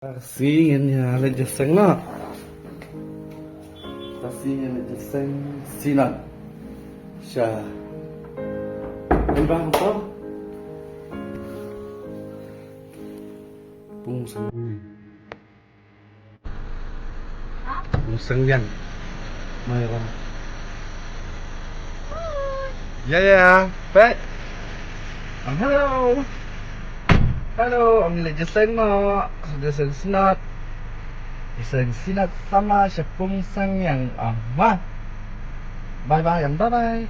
Kasingin ya leje seng na. Kasingin leje seng sinan. Sya. Bang to. Pung seng. Pung seng yang. Mai ram. Yeah, Pat. Hello. Hello, ang leje seng na. Sudah seng sinat. Iseng sinat sama sepung sang yang aman. Bye bye and bye bye.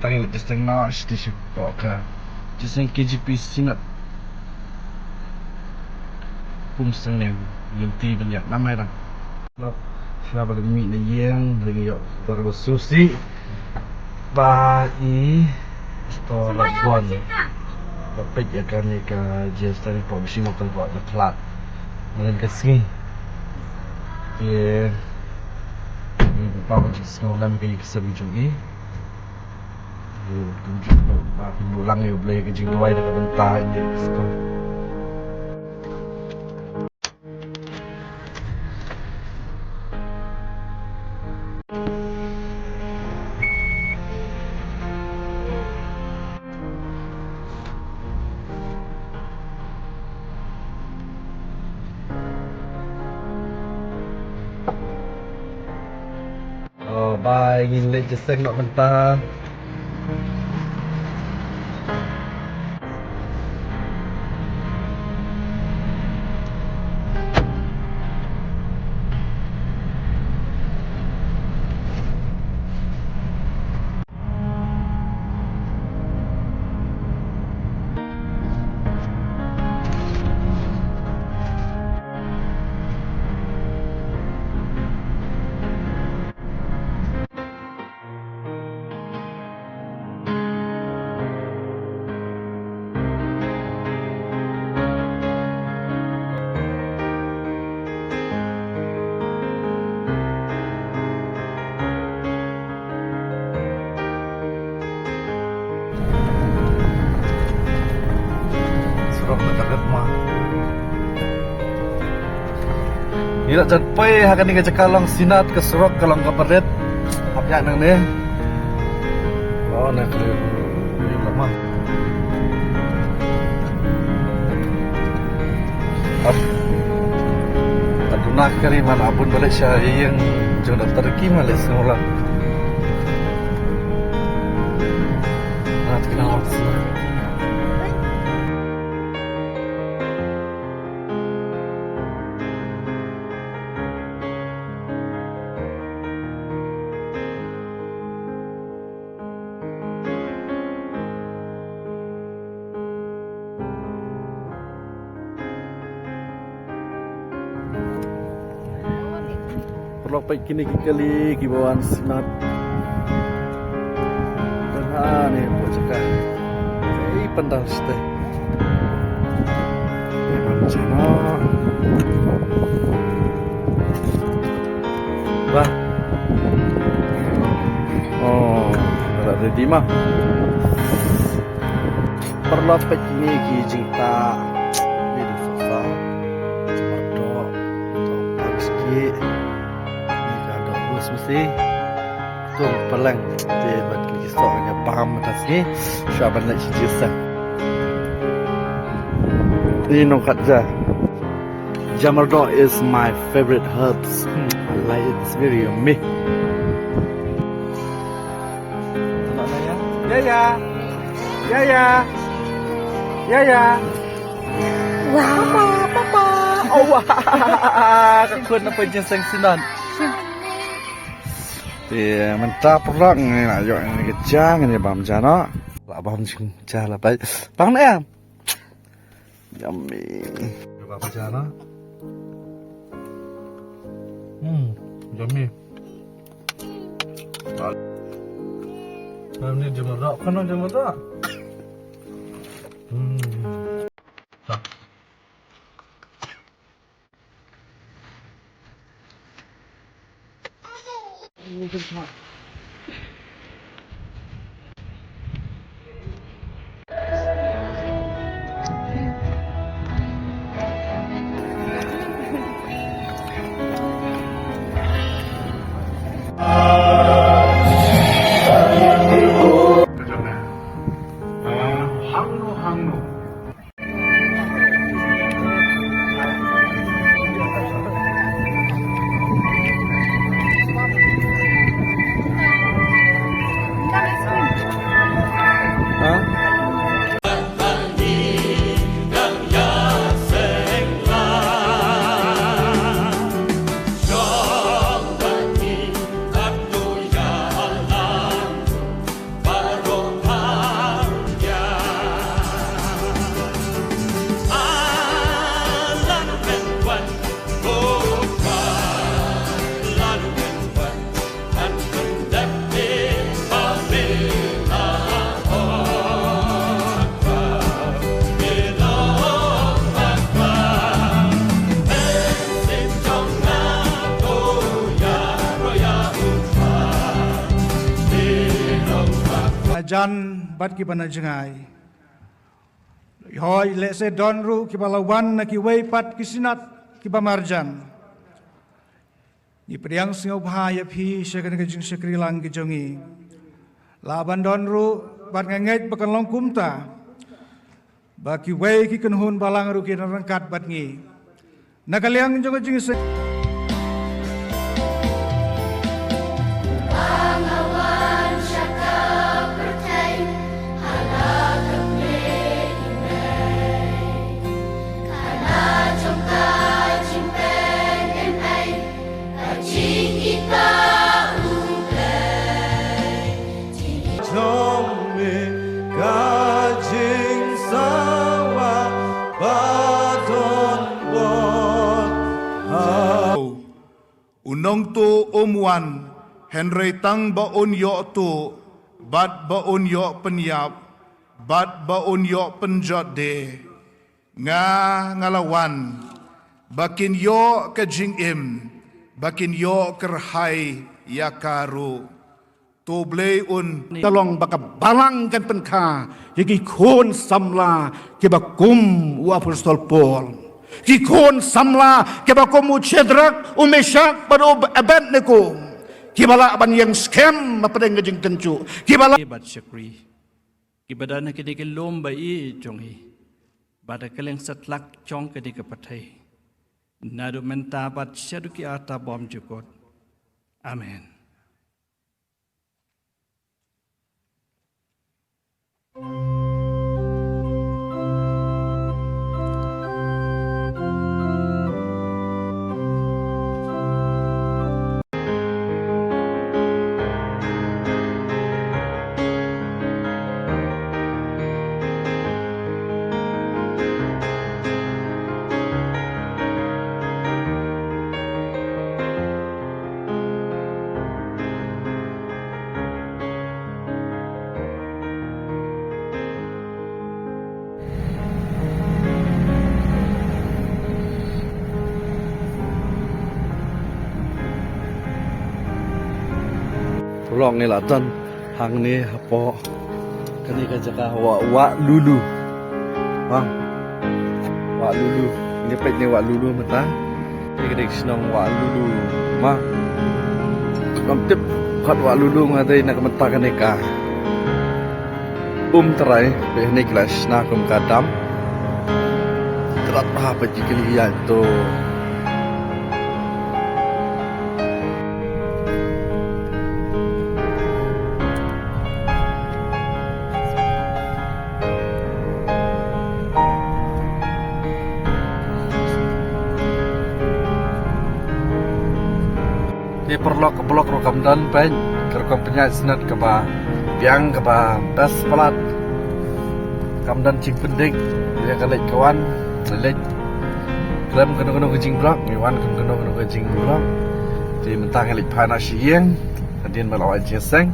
Tangin just ang nars di siya ka. Just ang KGP sinat. Pung sang yang ti banyak namay lang. Siya ba gami na yang lagi yo terus susi. Bye. Sto labuan. Papit ya kan ni ka jesta ni po bisi mo kan buat na flat. Ngayon kasi dia bawa jenis ngolam kayak kesabi juga. Tunjuk pulang ya boleh ke jing tuai nak bentar je sekolah. Oh, bye. Ingin late just nak bentar. Ila cepay hakan ni kecekalang sinat ke serok kalang kaparet. Apnya nang ni. Oh nak ni lama. Aduh nak kari mana pun balik saya yang jodoh terki malah semula. Nak kenal orang. Perlu pakai kini kali kibawaan sinat. Dan ni buat cakap. Ini pandang stay. Memang cina. Bah. Oh, tak ready mah. Perlu pakai kini kijita. Ini susah. Cemardok. Atau sikit. Mesti tu pelang dia buat kisahnya paham atas ni syaban nak cerita ini nongkat je Jamardok is my favorite herbs. I like it, it's very yummy. Ya. Wah, papa. Oh wah, kakun apa jenis sinan. Thì mình ta prang này là dọn cái cha này bám cha nó là bám cha là bay bám đấy em yummy bám cha nó yummy bám này jemur rak kan jemur rak Mungkin semua. marjan bat ki bana jengai hoi le se donru ki balawan na ki wei pat ki sinat ki bamarjan ni priang singo bahaya phi sekan ke jing sekri lang ki jongi laban donru bat ngenget bakan long kumta baki wei ki kenhun balang ru ki rangkat bat ngi nakaliang jong jing se Unong tu umuan Henry tang baun yo tu bat baun yo penyap bat baun yo penjot de nga ngalawan bakin yo ke jing im bakin yo kerhai yakaru tu blei un talong baka balang kan penka yaki kon samla ke bakum wa apostol Paul ki kon samla ke bakum Chedrak Meshak pada Abednego ki bala ban yang scam mapadeng ngajing tencu ki bala bat syakri ki badana ke dik lomba I jonghi bada keleng satlak chong ke dik pathai nadu menta bat syadu ki ata bom jukot amen. Tolong ni lah tan hang ni apa kani kan jaka wa lulu bang wa lulu ni pet ni wa lulu mata ni kedek senang wa lulu ma kam tip khat wa lulu ngatai nak mata kan ka terai be ni kelas na kum kadam terat apa jikili ya tu ni perlok rokam dan pen kerkom penyat senat ke ba biang ke ba das pelat kamdan cik pendik dia kalek kawan lelek klem kena kejing blok miwan kena kejing blok di mentang elik pana siang kemudian melawat jeseng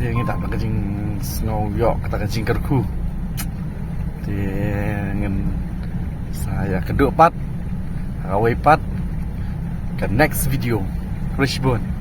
dia ingin tak kejing snow yok kata kejing kerku dia ingin saya kedua pat awai pat ke next video Rishbun